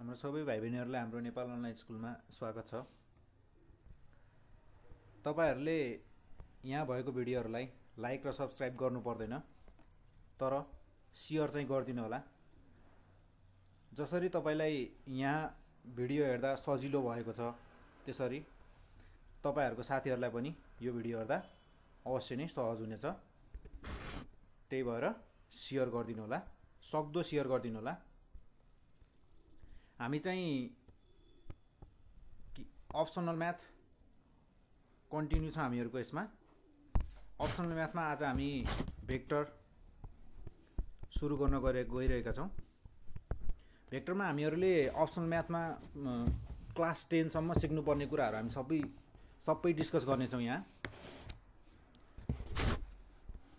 हाम्रो सबै भाइ बहिनीहरूलाई हाम्रो नेपाल अनलाइन स्कुलमा स्वागत छ। तपाईहरूले यहाँ भएको भिडियोहरूलाई लाइक र सब्स्क्राइब गर्नु पर्दैन, तर सेयर चाहिँ गरिदिनु होला। जसरी तपाईलाई यहाँ भिडियो हेर्दा सजिलो भएको छ, त्यसरी तपाईहरूको साथीहरूलाई पनि यो भिडियो हेर्दा अवश्य नै सहज हुनेछ। त्यही भएर सेयर गरिदिनु होला, सक्दो सेयर गरिदिनु होला। हामी चाहिँ अप्सनल म्याथ कन्टिन्यू छ हामीहरूको यसमा। अप्सनल म्याथमा आज हामी भेक्टर सुरु गर्न गइरहेका छौँ। भेक्टरमा हामीहरूले अप्सनल म्याथमा क्लास 10 सम्म सिक्नुपर्ने कुराहरू हामी सबै डिस्कस गर्नेछौँ यहाँ।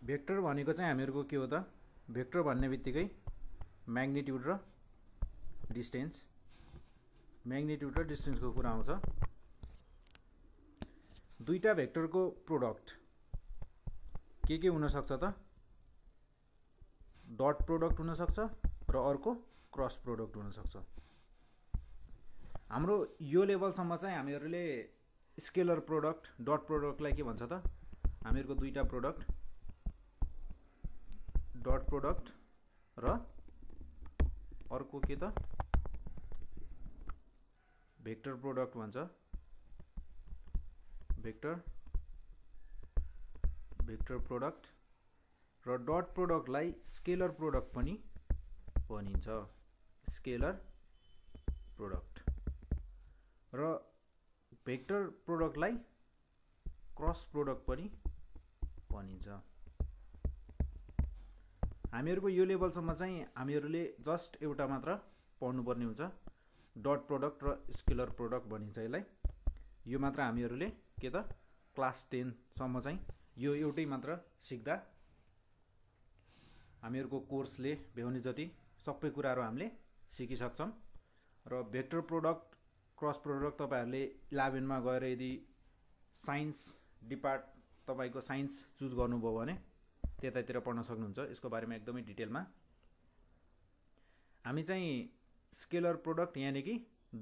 भेक्टर भनेको चाहिँ हामीहरूको के हो त? भेक्टर भन्ने बित्तिकै म्याग्निट्युड र डिस्टेन्स, म्याग्निट्युड र डिस्टेन्सको कुरा आउँछ। दुईटा भेक्टरको प्रोडक्ट के हुन सक्छ त? डट प्रोडक्ट हुन सक्छ र अर्को क्रस प्रोडक्ट हुन सक्छ। हाम्रो यो लेभलसम्म चाहिँ हामीहरूले स्केलर प्रोडक्ट, डट प्रोडक्टलाई के भन्छ त? हामीहरूको दुईटा प्रोडक्ट, डट प्रोडक्ट र अर्को के त? भेक्टर प्रोडक्ट भन्छ। भेक्टर प्रोडक्ट र डट प्रोडक्टलाई स्केलर प्रोडक्ट पनि भनिन्छ। स्केलर प्रोडक्ट र भेक्टर प्रोडक्टलाई क्रस प्रोडक्ट पनि भनिन्छ। हामीहरूको यो लेभलसम्म चाहिँ हामीहरूले जस्ट एउटा मात्र पढ्नुपर्ने हुन्छ, डट प्रोडक्ट र स्केलर प्रोडक्ट भनिन्छ यसलाई। यो मात्र हामीहरूले के त? क्लास 10 सम्म चाहिँ यो एउटै मात्र सिक्दा हामीहरूको कोर्सले भ्याउने जति सबै कुराहरू हामीले सिकिसक्छौँ। र भेक्टर प्रोडक्ट, क्रस प्रोडक्ट तपाईहरूले 11 मा गएर यदि साइन्स तपाईको साइन्स चुज गर्नुभयो भने त्यतातिर पढ्न सक्नुहुन्छ। यसको बारेमा एकदमै डिटेलमा हामी चाहिँ स्केलर प्रोडक्ट यानि कि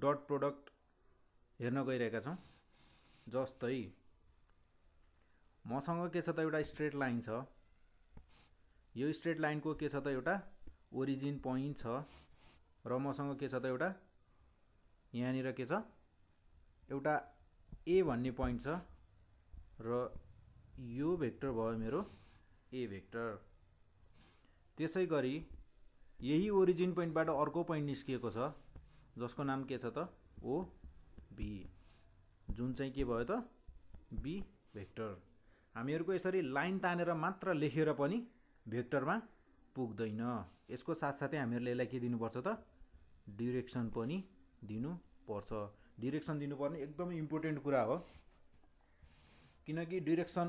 डट प्रोडक्ट हेर्न गइरहेका छौँ। जस्तै मसँग के छ त? एउटा स्ट्रेट लाइन छ। यो स्ट्रेट लाइनको के छ त? एउटा ओरिजिन पोइन्ट छ र मसँग के छ त? एउटा यहाँनिर के छ? एउटा ए भन्ने पोइन्ट छ र यो भेक्टर भयो मेरो ए भेक्टर। त्यसै गरी यही ओरिजिन पोइन्टबाट अर्को पोइन्ट निस्किएको छ जसको नाम के छ त? ओ बी, जुन चाहिँ के भयो त? B vector. हामीहरूको यसरी लाइन तानेर मात्र लेखेर पनि भेक्टरमा पुग्दैन। यसको साथसाथै हामीहरूले यसलाई के दिनुपर्छ त? डिरेक्सन पनि दिनुपर्छ। डिरेक्सन दिनुपर्ने एकदमै इम्पोर्टेन्ट कुरा हो, किनकि डिरेक्सन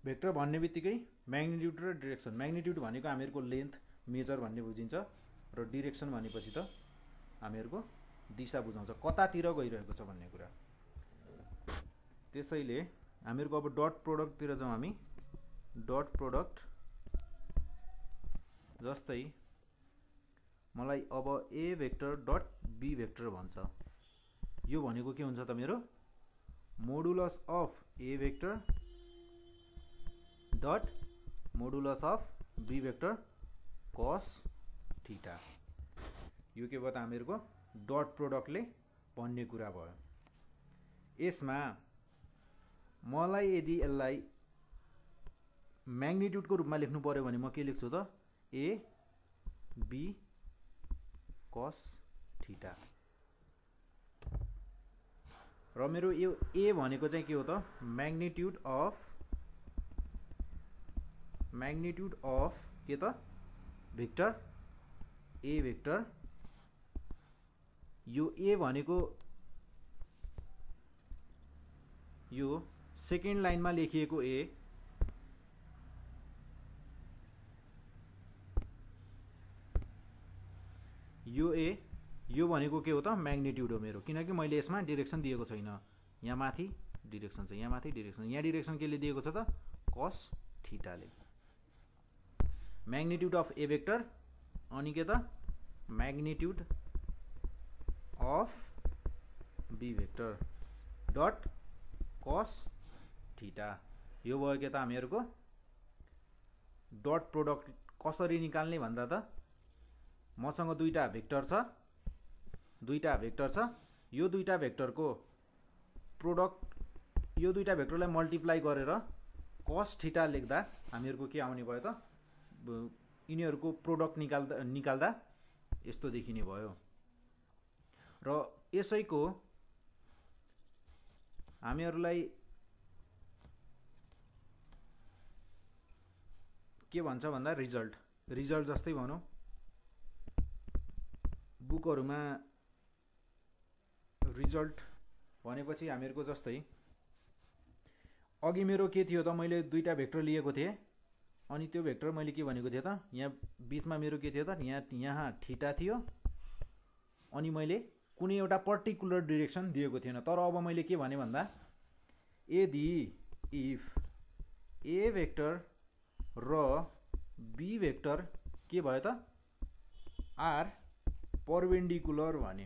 भेक्टर भन्ने बित्तिकै म्याग्निट्युड र डिरेक्सन, म्याग्निट्युड भनेको हामीहरूको लेन्थ मेजर भन्ने बुझिन्छ र डिरेक्सन भनेपछि त हामीहरूको दिशा बुझाउँछ, कतातिर गइरहेको छ भन्ने कुरा। त्यसैले हामीहरूको अब डट प्रोडक्टतिर जाउँ हामी। डट प्रोडक्ट जस्तै मलाई अब A vector dot B vector भन्छ। यो भनेको के हुन्छ त? मेरो modulus of A vector dot modulus of B vector cos theta. यो के भयो त? हामीहरूको डट प्रोडक्टले भन्ने कुरा भयो। यसमा मलाई यदि यसलाई म्याग्निट्युडको रूपमा लेख्नु पर्यो भने म के लेख्छु त? A B cos theta. र मेरो यो ए भनेको चाहिँ के हो त? म्याग्निट्युड अफ के त? Vector A vector. यो ए भनेको यो सेकेन्ड लाइनमा लेखिएको ए, यो ए, यो भनेको के हो त? म्याग्निट्युड हो मेरो, किनकि मैले यसमा डिरेक्सन दिएको छैन। यहाँ माथि डिरेक्सन छ, यहाँ माथि डिरेक्सन, यहाँ डिरेक्सन केले दिएको छ त? कस थीटाले। म्याग्निट्युड अफ ए भेक्टर अनि के त? Magnitude of B vector dot cos theta. यो भयो के त हामीहरुको डट प्रोडक्ट कसरी निकाल्ने भन्दा त मसँग दुईटा भेक्टर छ, यो दुईटा भेक्टरको प्रोडक्ट, यो दुईटा भेक्टरलाई मल्टिप्लाई गरेर कस थीटा लेख्दा हामीहरुको के आउने भयो त यिनीहरुको प्रोडक्ट निकाल्दा यस्तो देखिने भयो। र यसैको हामीहरुलाई के भन्छ भन्दा रिजल्ट जस्तै भनौं बुकहरुमा रिजल्ट भनेपछि हामीहरुको जस्तै अघि मेरो के थियो त मैले दुईटा भेक्टर लिएको थिए अनि त्यो भेक्टर मैले के भनेको थिए त यहाँ बीचमा मेरो के थियो त यहाँ थीटा थियो अनि मैले कुनै एउटा पर्टिकुलर डाइरेक्सन दिएको थिएन। तर अब मैले के भने भन्दा यदि इफ ए भेक्टर र बी भेक्टर के भयो त आर परपेंडिकुलर भने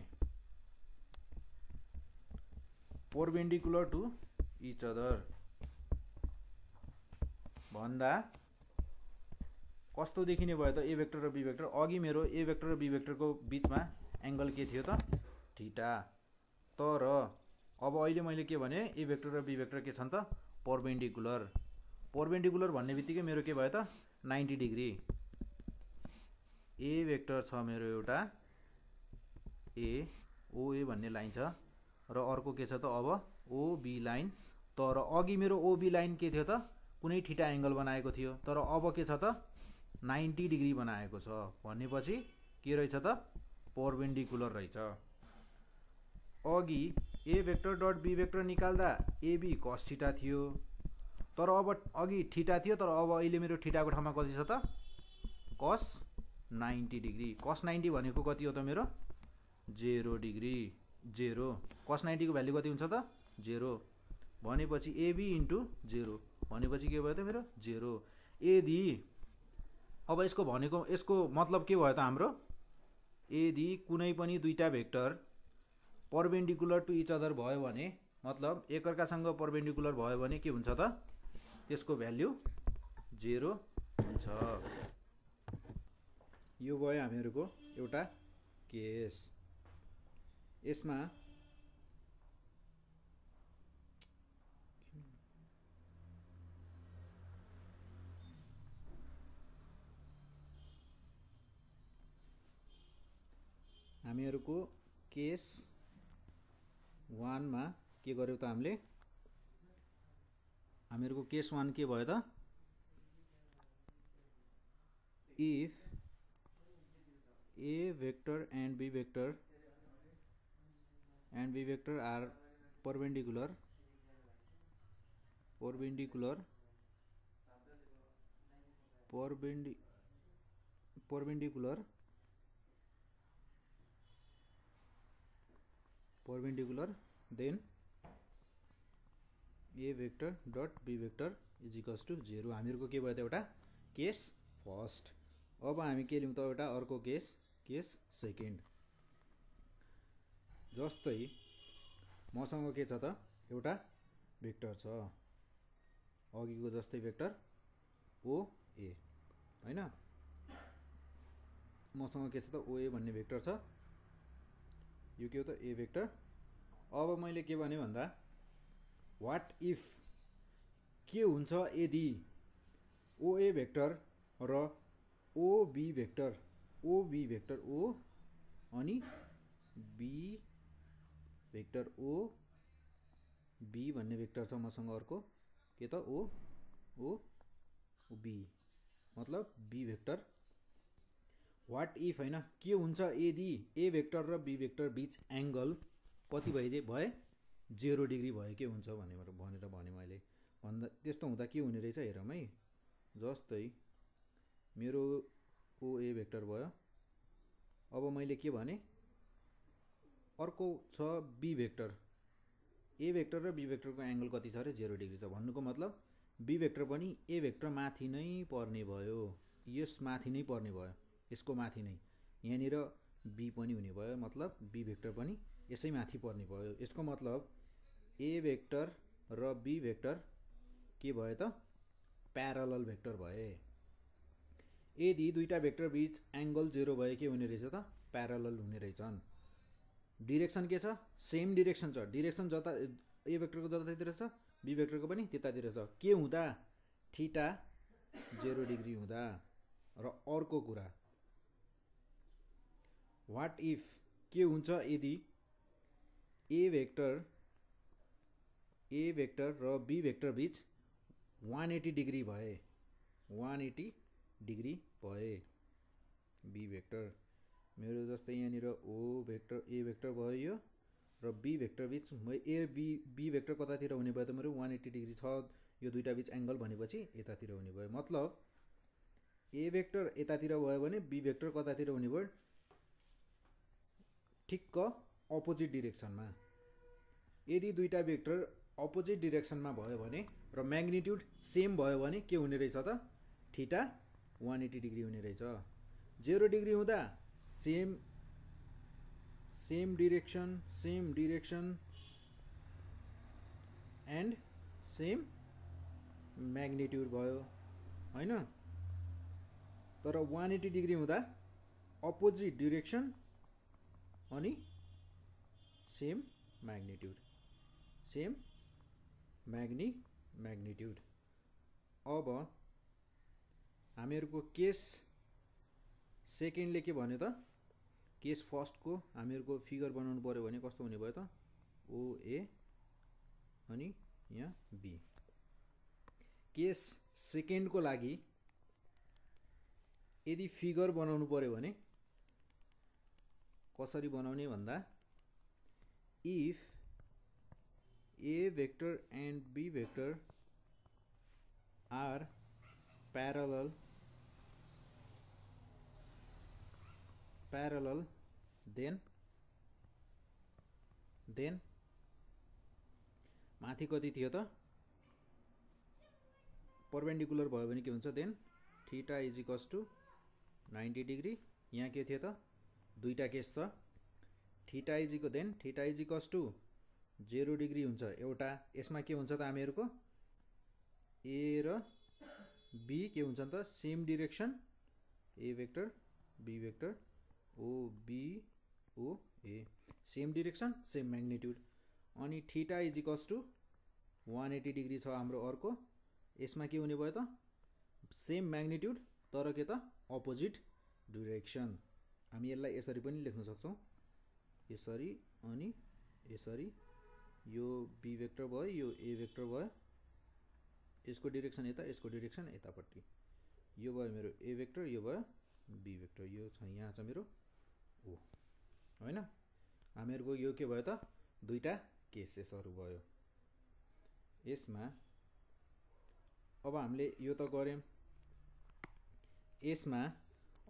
परपेंडिकुलर टु इच अदर भन्दा कस्तो देखिने भयो त ए भेक्टर र बी भेक्टर। अघि मेरो ए भेक्टर र बी भेक्टरको बीचमा एंगल के थियो त थीटा, तर अब अहिले मैले के भने ए भेक्टर र बी भेक्टर के छन् त परपेंडिकुलर भन्ने बित्तिकै मेरो के भयो त 90 डिग्री। ए भेक्टर छ मेरो एउटा ए ओए भन्ने लाइन छ र अर्को के छ त अब ओबी लाइन। तर अघि मेरो ओबी लाइन के थियो त कुनै थीटा एंगल बनाएको थियो, तर अब के छ त 90 डिग्री बनाएको छ भनेपछि के रहेछ त परपेंडिकुलर रहेछ। अघि ए भेक्टर डट बी भेक्टर निकाल्दा एबी कस थीटा थियो, तर अब अघि थीटा थियो तर अब अहिले मेरो थीटाको ठाउँमा कति छ त कस 90 डिग्री। कस 90 भनेको कति हो त मेरो 0 डिग्री 0। कस 90 को भ्यालु कति हुन्छ त 0 भनेपछि एबी इन्टु 0 भनेपछि के भयो त मेरो 0। यदि अब यसको मतलब के भयो त हाम्रो यदि कुनै पनि दुईटा vector perpendicular to each other भयो भने मतलब एकअर्कासँग परपेंडिकुलर भयो भने के हुन्छ त त्यसको भ्यालु 0 हुन्छ। यो भयो हामीहरुको एउटा केस। यसमा हामीहरुको केस 1 मा के गर्यौ त हामीहरुको केस 1 के भयो त if A vector and B vector are perpendicular then A vector dot B vector is equals to 0। हामीहरुको के भयो त एउटा केस फर्स्ट। अब हामी के लिउँ त एउटा अर्को केस सेकेन्ड। जस्तै मसँग के छ त एउटा भेक्टर छ अघिको जस्तै भेक्टर ओए हैन, मसँग के छ त ओए भन्ने भेक्टर छ, यो के हो त ए भेक्टर। अब मैले के भने भन्दा व्हाट इफ के हुन्छ यदि ओए भेक्टर र ओबी भेक्टर ओ अनि बी भेक्टर ओ बी भन्ने भेक्टर छ मसँग अर्को के त ओ बी मतलब बी भेक्टर। व्हाट इफ हैन के हुन्छ यदि ए भेक्टर र बी भेक्टर बीच एंगल कति भए 0 डिग्री भयो के हुन्छ भनेर भने मैले भन्दा त्यस्तो हुँदा के हुने रहेछ हेरौँ है। जस्तै मेरो ओए भेक्टर भयो, अब मैले के भने अर्को छ बी भेक्टर, ए भेक्टर र बी भेक्टरको एंगल कति छ रे 0 डिग्री छ भन्नुको मतलब बी भेक्टर पनि ए भेक्टर माथि नै पर्ने भयो, यस माथि नै पर्ने भयो, यसको माथि नै। यहाँनिर बी पनि हुने भयो, मतलब बी भेक्टर पनि यसै माथि पर्ने भयो। यसको मतलब ए भेक्टर र बी भेक्टर के भयो त प्यारलल भेक्टर भए। यदि दुईटा भेक्टर बीच एंगल 0 भए के हुने रहेछ त प्यारलल हुने रहेछन्। डिरेक्सन के छ सेम डिरेक्सन छ, डिरेक्सन जता ए भेक्टरको जतातिर छ बी भेक्टरको पनि त्यतातिर छ। के हुँदा थीटा 0 डिग्री हुँदा। र अर्को कुरा व्हाट इफ के हुन्छ यदि ए भेक्टर र बी भेक्टर बीच 180 डिग्री भए, 180 डिग्री भए बी भेक्टर मेरो जस्तै यहाँनिर ओ भेक्टर ए भेक्टर भयो यो र बी भेक्टर बीच बी भेक्टर कतातिर हुने भयो त मेरो 180 डिग्री छ, यो दुईटा बीच एंगल भनेपछि यतातिर हुने भयो। मतलब ए भेक्टर यतातिर भयो भने बी भेक्टर कतातिर हुने भयो ठिक्क अपोजिट डिरेक्सनमा। यदि दुईटा भेक्टर अपोजिट डिरेक्सनमा भयो भने र म्याग्निट्युड सेम भयो भने के हुने रहेछ त थीटा 180 डिग्री हुने रहेछ। 0 डिग्री हुँदा same direction and same magnitude भयो हैन। तर 180 डिग्री हुँदा अपोजिट डिरेक्सन अनि सेम म्याग्निट्युड। अब हामीहरुको केस सेकेन्डले के भन्यो त केस फर्स्टको हामीहरुको फिगर बनाउनु पर्यो भने कस्तो हुने भयो त ओए अनि यहाँ बी। केस सेकेन्डको लागि यदि फिगर बनाउनु पर्यो भने कसरी बनाउने भन्दा if A vector and B vector are parallel then माथि कति थियो त परपेंडिकुलर भयो भने के हुन्छ then theta is equals to 90 degree. यहाँ के थियो त दुईटा केस छ theta is equals to 0 degree हुन्छ एउटा। यसमा के हुन्छ त हामीहरुको ए र बी के हुन्छ त same direction A vector B vector O B O A same direction same magnitude अनि theta is equals to 180 degree छ हाम्रो अर्को। यसमा के हुने भयो त सेम म्याग्निट्युड तर के त अपोजिट डिरेक्सन। हामी यसलाई यसरी पनि लेख्न सक्छौं यसरी अनि यसरी। यो बी भेक्टर भयो यो ए भेक्टर भयो यसको डिरेक्सन यता यसको डिरेक्सन यतापट्टि। यो भयो मेरो ए भेक्टर यो भयो बी भेक्टर यो छ यहाँ छ मेरो ओ हैन। हामीहरुको यो के भयो त दुईटा केसेसहरु भयो। यसमा अब हामीले यो त गर्यौं। यसमा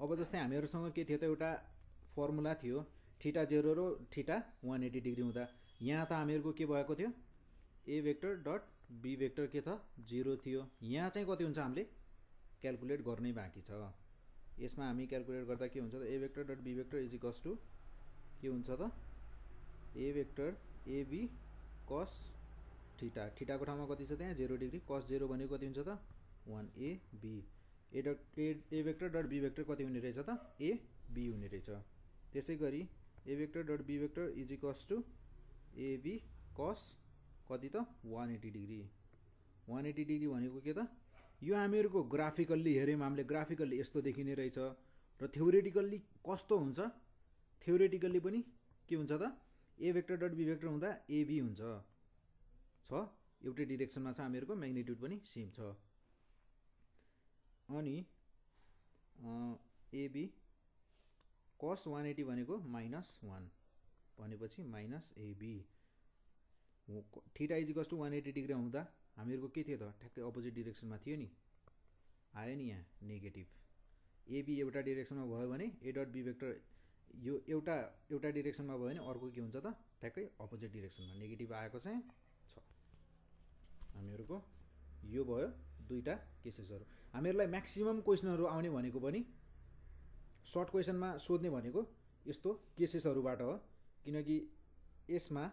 अब जस्तै हामीहरुसँग के थियो त एउटा फर्मुला थियो थीटा 0 र थीटा 180 डिग्री हुँदा। यहाँ त हामीहरुको के भएको थियो ए भेक्टर डट बी भेक्टर के था 0 थियो। यहाँ चाहिँ कति हुन्छ हामीले क्याल्कुलेट गर्नै बाँकी छ। यसमा हामी क्याल्कुलेट गर्दा के हुन्छ त A vector dot B vector is equals to के हुन्छ त A vector AB cos theta. थीटाको ठाउँमा कति छ त्यहाँ 0 डिग्री cos 0 भनेको कति हुन्छ त 1ab। A vector dot B vector कति हुने रहेछ त ab हुने रहेछ। त्यसैगरी A vector dot B vector is equals to A B cos कति त 180 डिग्री। 180 डिग्री भनेको के त यो हामीहरुको ग्राफिकल्ली हेर्यौं हामीले ग्राफिकल्ली यस्तो देखिने रहेछ र थ्योरेटिकल्ली कस्तो हुन्छ थ्योरेटिकल्ली पनि के हुन्छ त A vector dot B vector हुँदा एबी हुन्छ छ एउटै डिरेक्सनमा छ हामीहरुको म्याग्निट्युड पनि सेम छ। अनि एबी cos 180 भनेको -1 भनेपछि -ab। Theta is equals to 180 degree हुँदा हामीहरुको के थियो त ठ्याक्कै अपोजिट डिरेक्सनमा थियो नि आयो नि यहाँ नेगेटिभ। एबी एउटा डिरेक्सनमा भयो भने ए डट बी भेक्टर यो एउटा डिरेक्सनमा भयो भने अर्को के हुन्छ त ठ्याक्कै अपोजिट डिरेक्सनमा नेगेटिभ आएको छ। हामीहरुको यो भयो दुईटा केसेसहरु। हामीहरुलाई म्याक्सिमम क्वेशनहरु आउने भनेको पनि सर्ट क्वेशनमा सोध्ने भनेको यस्तो केसेसहरुबाट हो, किनकि यसमा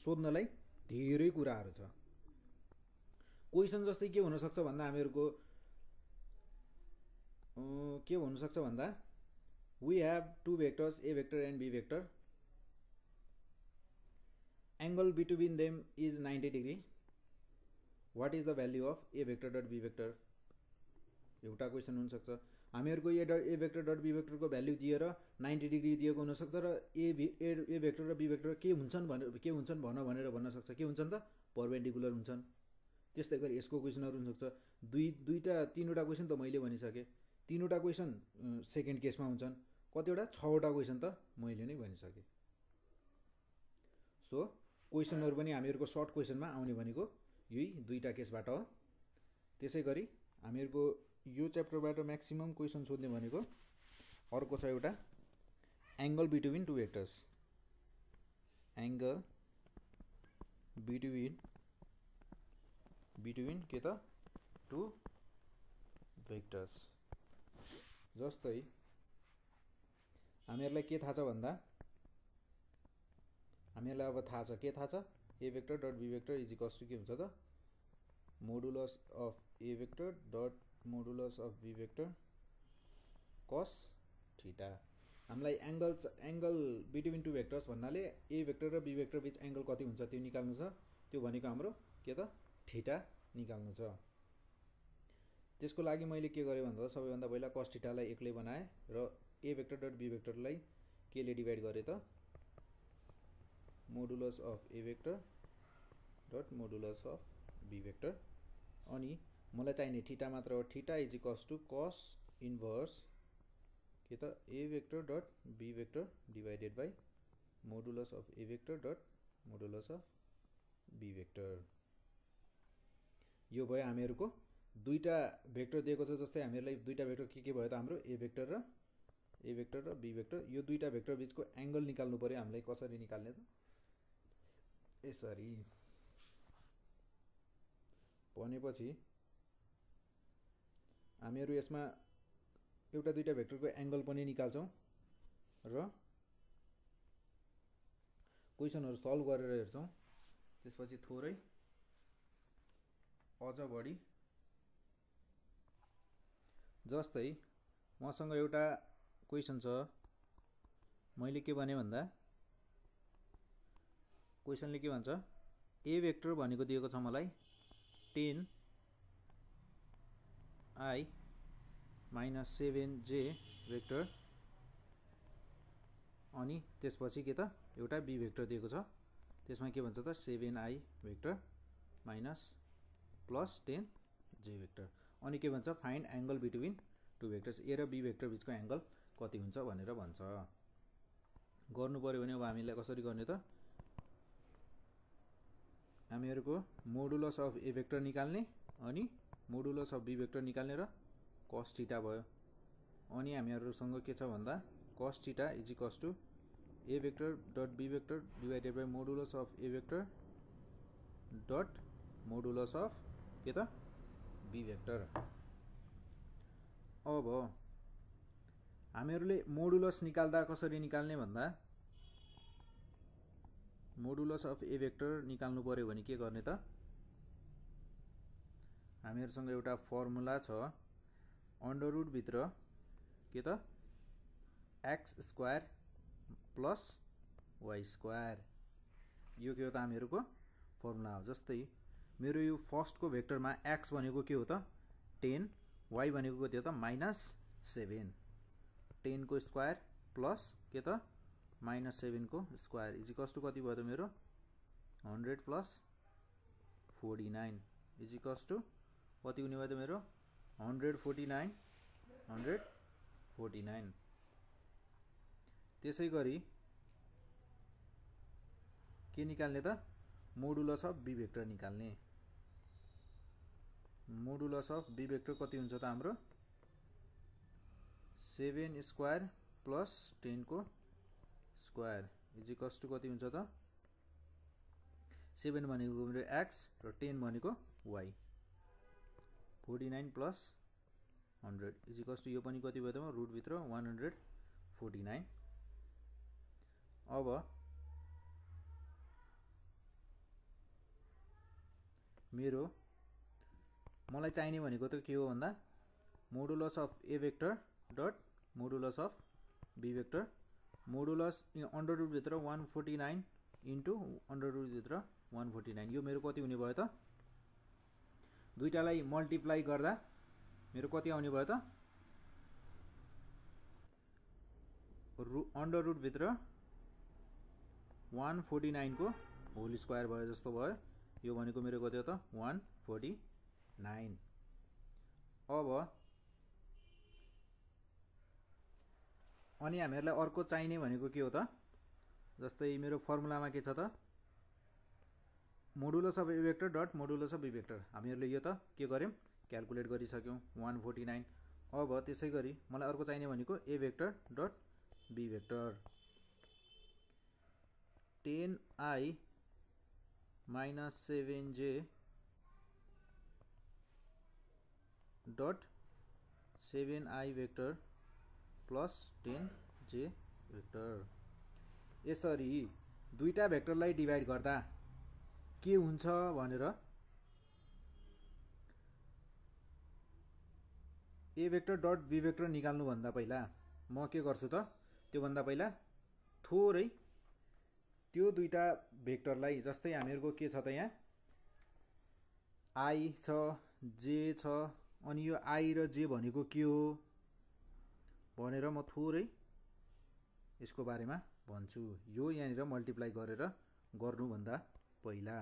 सोध्नलाई धेरै कुराहरु छ। क्वेशन जस्तै के हुन सक्छ भन्दा हामीहरुको के हुन सक्छ भन्दा we have two vectors a vector and b vector, angle between them is 90 degree, what is the value of a vector dot b vector? एउटा क्वेशन हुन सक्छ। हामीहरुको a vector dot b vector को भ्यालु दिएर 90 degree दिएको हुन सक्छ र a vector र b vector के हुन्छन् भनेर भन्न सक्छ। के हुन्छन् त? परपेन्डिकुलर हुन्छन्। त्यस्तै गरी यसको क्वेशनहरु हुन सक्छ। तीनवटा क्वेशन त मैले भनिसके। तीनवटा क्वेशन सेकेन्ड केसमा हुन्छन्। कतिवटा? 6वटा क्वेशन त मैले नै भनिसके। सो क्वेशनहरु पनि हामीहरुको सर्ट क्वेशनमा आउने भनेको यही दुईटा केसबाट हो। त्यसैगरी हामीहरुको यो च्याप्टरबाट म्याक्सिमम क्वेशन सोध्ने भनेको अर्को छ एउटा angle between two vectors. Angle between के त टु भेक्टर्स। जस्तै हामीहरुलाई के थाहा छ भन्दा हामीहरुलाई अब थाहा छ के थाहा छ? a vector dot b vector is equals to के हुन्छ त? Modulus of a vector dot modulus of b vector cos theta. हामीलाई एंगल बिट्विन टु भेक्टर्स भन्नाले a vector र b vector बीच एंगल कति हुन्छ त्यो निकाल्नु छ। त्यो भनेको हाम्रो के त? थीटा निकाल्नु छ। त्यसको लागि मैले के गरे भन्दा सबैभन्दा पहिला cos थीटालाई एक्लै बनाए र a vector dot b vector लाई के ले डिवाइड गरे त? Modulus of a vector dot modulus of b vector। अनि मलाई चाहिने थीटा मात्र हो। Theta is equals to cos inverse के त a vector dot b vector divided by modulus of a vector dot modulus of b vector। यो भयो हामीहरुको दुईटा भेक्टर दिएको छ। जस्तै हामीहरुलाई दुईटा भेक्टर के भयो त? हाम्रो a vector र b vector। यो दुईटा भेक्टर बीचको एंगल निकाल्नु पर्यो। हामीलाई कसरी निकाल्ने त? यसरी भनेपछि हामीहरु यसमा एउटा दुईटा भेक्टरको एंगल पनि निकाल्छौं र क्वेशनहरु सल्भ गरेर हेर्छौं। त्यसपछि थोरै अझ बढी जस्तै मसँग एउटा क्वेशन छ। मैले के भने भन्दा क्वेशनले के भन्छ? a भेक्टर भनेको दिएको छ मलाई 10i - 7j भेक्टर। अनि त्यसपछि के त? एउटा b भेक्टर दिएको छ। त्यसमा के भन्छ त? 7i vector plus 10j vector. अनि के भन्छ? Find angle between two vectors. a र b भेक्टर बीचको एंगल कति हुन्छ भनेर भन्छ। गर्नु पर्यो भने अब हामीलाई कसरी गर्ने त? हामीहरुको मोडुलस अफ a भेक्टर निकाल्ने अनि मोडुलस अफ b भेक्टर निकाल्ने र cos थीटा भयो। अनि हामीहरुसँग के छ भन्दा cos theta is equals to a vector dot b vector divided by modulus of a vector dot modulus of के त? b vector. अब हामीहरुले मोडुलस निकाल्दा कसरी निकाल्ने भन्दा मोडुलस अफ a भेक्टर निकाल्नु पर्यो भने के गर्ने त? हामीहरुसँग एउटा फर्मुला छ। अंडर रुट भित्र के त? x square plus y square. यो के हो त? हामीहरुको फर्मुला हो। जस्तै मेरो यो फर्स्ट को भेक्टरमा x भनेको के हो त? 10, y भनेको कति हो त? -7। 10 को स्क्वायर प्लस के त? -7 को स्क्वायर इज इक्वल्स टु कति भयो त मेरो? 100 प्लस 49 इज इक्वल्स टु कति हुने भयो त मेरो? 149। त्यसैगरी के निकाल्ने त? मोडुलस अफ b भेक्टर निकाल्ने। मोडुलस अफ b भेक्टर कति हुन्छ त हाम्रो? 7 स्क्वायर प्लस 10 को स्क्वायर इज इक्वल्स टु कति हुन्छ त? 7 भनेको मेरो x र 10 भनेको y। 49 plus 100 is equals to यो पनि कति भयो त? रुट भित्र 149। अब मेरो मलाई चाहिने भनेको त के हो भन्दा modulus of A vector dot modulus of B vector modulus under root भित्र 149 इन्टु अंडर रुट भित्र 149 यो मेरो कति हुने भयो त दुईटालाई मल्टिप्लाई गर्दा मेरो कति आउने भयो त अंडर रुट भित्र 149 को होल स्क्वायर भयो जस्तो भयो यो भनेको मेरो कति हो त 149 अब अनि हामीहरुलाई अर्को चाहिने भनेको के हो त जस्तै मेरो फर्मुलामा के छ त modulus of A vector dot modulus of B vector हामीहरुले यो त के गर्यौं क्याल्कुलेट गरिसक्यौं 149 अब त्यसैगरी मलाई अर्को चाहिने भनेको ए vector dot B vector 10i minus 7j dot 7i vector plus 10j vector यसरी दुईटा भेक्टरलाई डिभाइड गर्दा के हुन्छ भनेर ए भेक्टर डट बी भेक्टर निकाल्नु भन्दा पहिला म के गर्छु त त्यो भन्दा पहिला थोरै त्यो दुईटा भेक्टरलाई जस्तै हामीहरुको के छ त यहाँ i छ j छ अनि यो i र j भनेको के हो भनेर म थोरै यसको बारेमा भन्छु यो यहाँनिर मल्टिप्लाई गरेर गर्नु भन्दा पहिला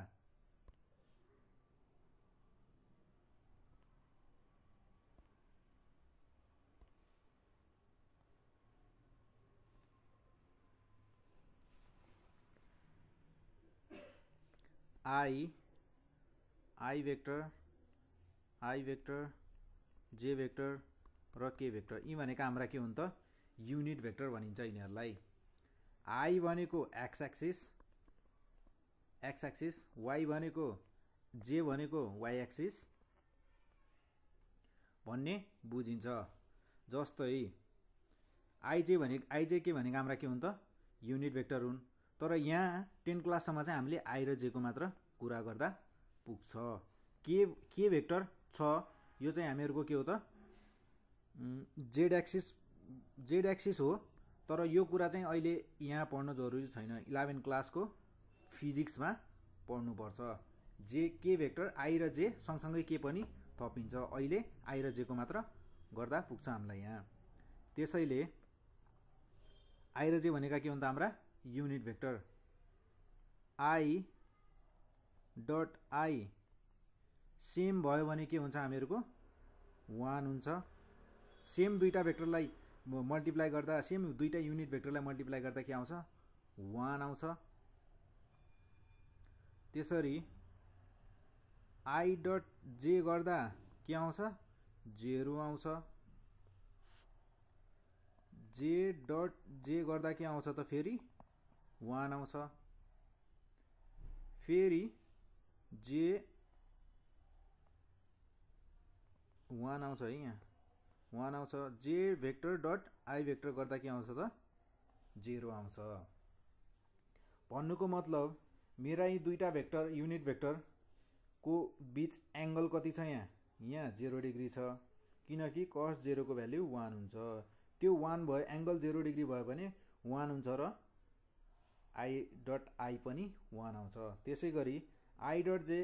i भेक्टर j भेक्टर र k भेक्टर यी भनेका हाम्रा के हुन् त युनिट भेक्टर भनिन्छ यिनीहरुलाई i भनेको x एक्सिस y भनेको j भनेको y एक्सिस भन्ने बुझिन्छ जस्तै ij के भनेका हाम्रा के हुन् त युनिट भेक्टर हुन् तर यहाँ 10 क्लास सम्म चाहिँ हामीले i र j को मात्र कुरा गर्दा पुग्छ के भेक्टर छ यो चाहिँ हामीहरुको के हो त z एक्सिस हो तर यो कुरा चाहिँ अहिले यहाँ पढ्न जरुरी छैन 11 क्लास को फिजिक्समा पढ्नु पर्छ के भेक्टर i र j सँगसँगै के पनि थपिन्छ अहिले i र j को मात्र गर्दा पुग्छ हामीलाई यहाँ त्यसैले i र j भनेका के हुन् त हाम्रा unit vector i dot i same भयो भने के हुन्छ हामीहरुको 1 हुन्छ सेम दुईटा भेक्टरलाई मल्टिप्लाई गर्दा सेम दुईटा युनिट भेक्टरलाई मल्टिप्लाई गर्दा के आउँछ 1 आउँछ त्यसरी i डट j गर्दा के आउँछ 0 आउँछ j डट j गर्दा के आउँछ त फेरि 1 आउँछ फेरि j 1 आउँछ है यहाँ 1 आउँछ j vector dot i vector गर्दा के आउँछ त 0 आउँछ भन्नुको मतलब मेरा यी दुईटा भेक्टर युनिट भेक्टर को बीच एंगल कति छ यहाँ 0 डिग्री छ किनकि cos 0 को भ्यालु 1 हुन्छ त्यो 1 भयो एंगल 0 डिग्री भयो भने 1 हुन्छ र i डट i पनि 1 आउँछ त्यसैगरी i डट j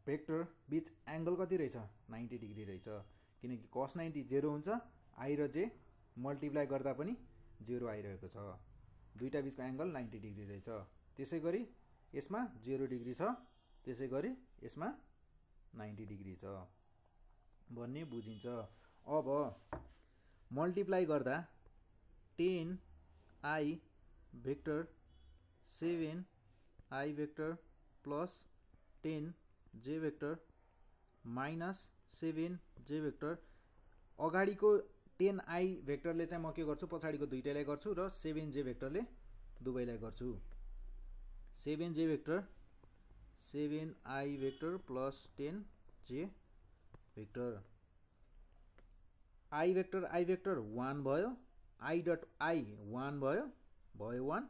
भेक्टर बीच एंगल कति रहेछ 90 डिग्री रहेछ किनकि cos 90 0 हुन्छ i र j मल्टिप्लाई गर्दा पनि 0 आइरहेको छ दुईटा बीचको एंगल 90 डिग्री रहेछ त्यसैगरी यसमा 0 डिग्री छ त्यसैगरी यसमा 90 डिग्री छ भन्ने बुझिन्छ अब मल्टिप्लाई गर्दा 10i vector 7i vector plus 10j vector minus 7j vector अगाडिको 10i भेक्टरले चाहिँ म के गर्छु पछाडीको दुईटैलाई गर्छु र 7j भेक्टरले दुवैलाई गर्छु 7j vector 7i vector plus 10j vector i vector 1 भयो i डट i 1 भयो 1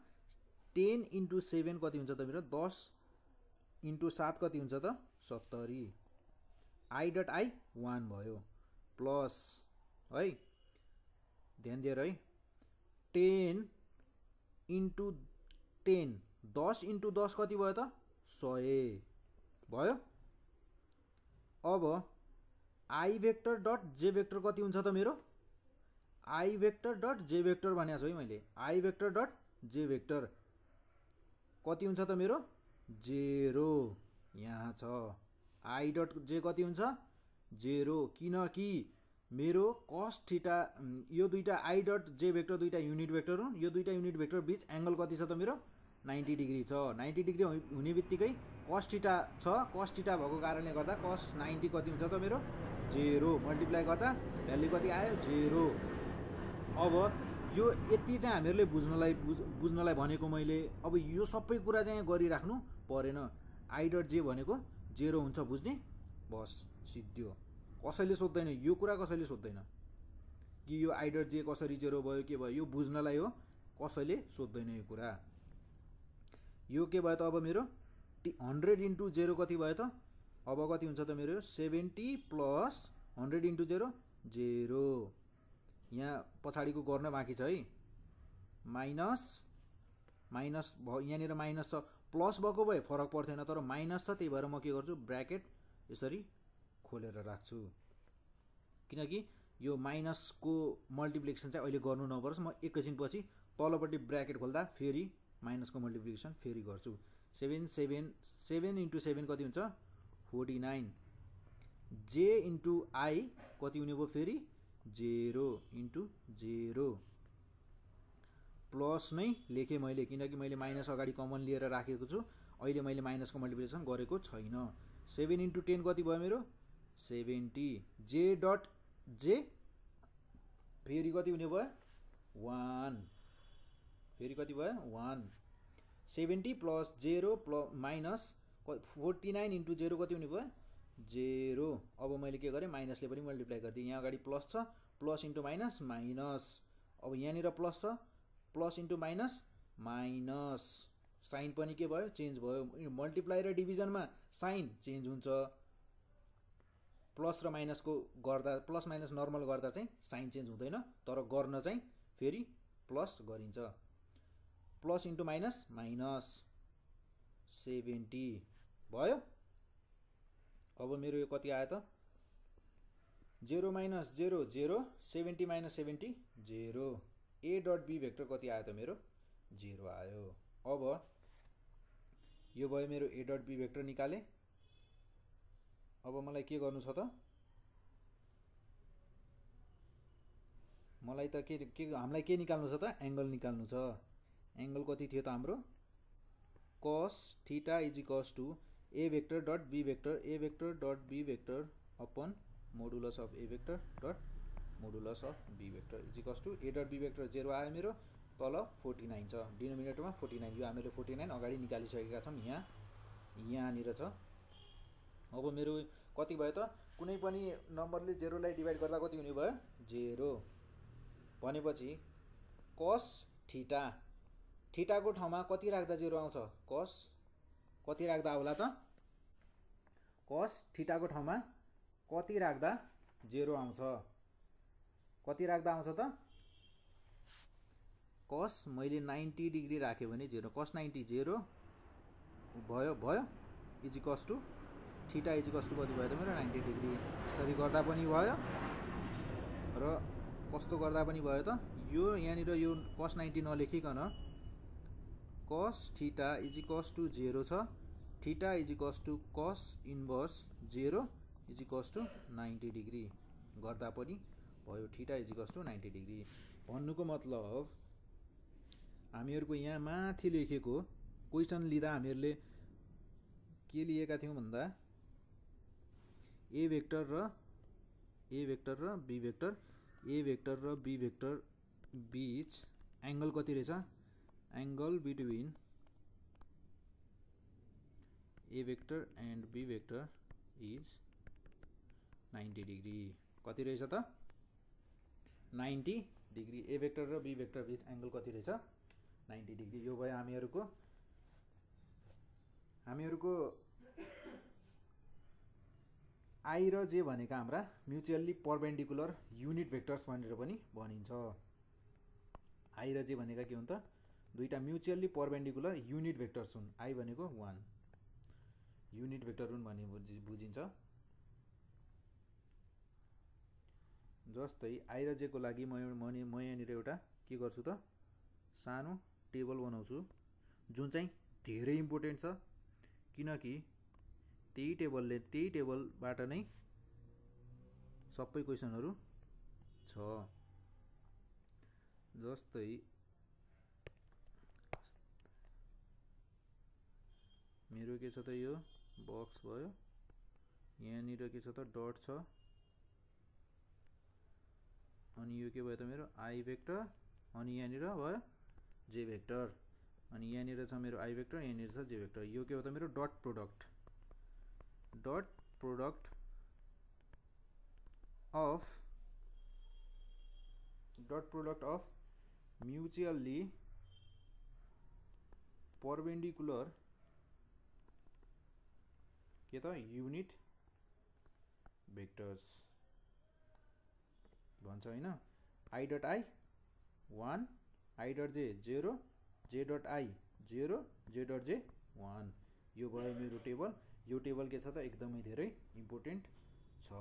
10 इन्टु 7 कति हुन्छ त मेरो 10 इन्टु 7 कति हुन्छ त 70 आई डट आई 1 भयो प्लस है ध्यान दिएर है 10 इन्टु 10 10 इन्टु 10 कति भयो त 100 भयो। अब आई भेक्टर डट जे भेक्टर कति हुन्छ त मेरो आई भेक्टर डट जे भेक्टर भनेको छु है मैले आई भेक्टर डट जे भेक्टर कति हुन्छ त मेरो 0 यहाँ छ आई डट जे कति हुन्छ 0 किनकि मेरो कस थीटा यो दुईटा आई डट जे भेक्टर दुईटा युनिट भेक्टर हुन् यो दुईटा युनिट भेक्टर बीच एंगल कति छ त मेरो 90 डिग्री छ 90 डिग्री हुने बित्तिकै कस थीटा छ कस थीटा भएको कारणले गर्दा कस 90 कति हुन्छ त मेरो 0 मल्टिप्लाई गर्दा भ्यालु कति आयो 0। अब यो यति चाहिँ हामीहरूले बुझ्नलाई भनेको मैले। अब यो सबै कुरा चाहिँ गरिराख्नु परेन आई डट जे भनेको 0 हुन्छ बुझ्ने बस सिद्धियो कसैले सोध्दैन यो कुरा कसैले सोध्दैन कि यो आई डट जे कसरी 0 भयो के भयो यो बुझ्नलाई हो कसैले सोध्दैन यो कुरा। यो के भयो त अब मेरो 100 इन्टु 0 कति भयो त अब कति हुन्छ त मेरो 70 प्लस 100 इन्टु 0 0 यहाँ पछाडिको गर्न बाँकी छ है माइनस माइनस यहाँनिर माइनस छ प्लस भएको भए फरक पर्थेन तर माइनस छ त्यही भएर म के गर्छु ब्र्याकेट यसरी खोलेर राख्छु किनकि यो माइनसको मल्टिप्लिकेसन चाहिँ अहिले गर्नु नपरोस् म एकैछिनपछि तलपट्टि ब्र्याकेट खोल्दा फेरि माइनसको मल्टिप्लिकेसन फेरि गर्छु 7 इन्टु 7 कति हुन्छ 49 जे इन्टु आई कति हुने भयो फेरि 0 इन्टु 0 प्लस नै लेखेँ मैले किनकि मैले माइनस अगाडि कमन लिएर राखेको छु अहिले मैले माइनसको मल्टिप्लिकेसन गरेको छैन। 7 इन्टु 10 कति भयो मेरो 70 जे डट जे फेरि कति हुने भयो 1 फेरि कति भयो 1 70 प्लस 0 प्लस माइनस 49 इन्टु 0 कति हुने भयो 0। अब मैले के गरेँ माइनसले पनि मल्टिप्लाई गरिदिएँ यहाँ अगाडि प्लस छ प्लस इन्टु माइनस माइनस अब यहाँनिर प्लस छ plus into minus minus sign पनि के भयो चेन्ज भयो मल्टिप्लाई र डिभिजनमा साइन चेन्ज हुन्छ प्लस र माइनसको गर्दा प्लस माइनस नर्मल गर्दा चाहिँ साइन चेन्ज हुँदैन तर गर्न चाहिँ फेरि प्लस गरिन्छ प्लस इन्टु माइनस माइनस 70 भयो। अब मेरो यो कति आयो त 0 माइनस 0 0 70 माइनस 70 0 ए डट बी भेक्टर कति आयो त मेरो 0 आयो। अब यो भयो मेरो ए डट बी भेक्टर निकाले। अब मलाई के गर्नु छ त मलाई त के हामीलाई के निकाल्नु छ त एंगल निकाल्नु छ एंगल कति थियो त हाम्रो cos theta is equals to A vector dot B vector upon modulus of A vector dot modulus of B vector is equals to A dot B vector 0 आयो मेरो तल 49 छ डिनोमिनेटरमा 49 यो हामीले 49 अगाडि निकालिसकेका छौं यहाँनिर छ। अब मेरो कति भयो त कुनै पनि नम्बरले 0 लाई डिभाइड गर्दा कति हुने भयो 0 भनेपछि cos थीटा थीटाको ठाउँमा कति राख्दा 0 आउँछ cos कति राख्दा होला त cos थीटाको ठाउँमा कति राख्दा 0 आउँछ कति राख्दा आउँछ त cos मैले 90 डिग्री राखे भने 0 cos 90 0 भयो is equals to theta is equals to कति भयो त मेरो 90 डिग्री यसरी गर्दा पनि भयो र कस्तो गर्दा पनि भयो त यो यहाँनिर यो cos 90 नलेखिकन cos theta is equals to 0 छ theta is equals to cos inverse 0 is equals to 90 degree गर्दा पनि भयो theta is equals to 90 degree भन्नुको मतलब हामीहरुको यहाँ माथि लेखेको क्वेशन लिँदा हामीहरुले के लिएका थियौं भन्दा ए भेक्टर र बी भेक्टर ए भेक्टर र बी भेक्टर बीच एंगल कति रहेछ angle between A vector and B vector is 90 degree कति रहेछ त 90 डिग्री ए भेक्टर र बी भेक्टर बीच एंगल कति रहेछ 90 डिग्री। यो भयो हामीहरूको आई र जे भनेका हाम्रा म्युचुअल्ली परपेन्डिकुलर युनिट भेक्टर्स भनेर पनि भनिन्छ। आई र जे भनेका के हुन् त? दुईटा म्युचुअल्ली परपेन्डिकुलर युनिट भेक्टर्स हुन्। आई भनेको 1 युनिट भेक्टर हुन् भन्ने बुझिन्छ। जस्तै आई र जे को लागि म यहाँनिर एउटा के गर्छु त, सानो टेबल बनाउँछु जुन चाहिँ धेरै इम्पोर्टेन्ट छ, किनकि त्यही टेबलबाट नै सबै क्वेसनहरू छ। जस्तै मेरो के छ त, यो बक्स भयो, यहाँनिर के छ त डट छ, अनि यो के भयो त मेरो आई भेक्टर, अनि यहाँनिर भयो जे भेक्टर, अनि यहाँनिर छ मेरो आई भेक्टर, यहाँनिर छ जे भेक्टर। यो के हो त मेरो डट प्रोडक्ट अफ म्युचुअल्ली परपेन्डिकुलर के त युनिट भेक्टर्स भन्छ हैन। I dot I 1, I dot जे 0, जे डट आई 0, जे डट जे 1। यो भयो मेरो टेबल। यो टेबल के छ त एकदमै धेरै इम्पोर्टेन्ट छ।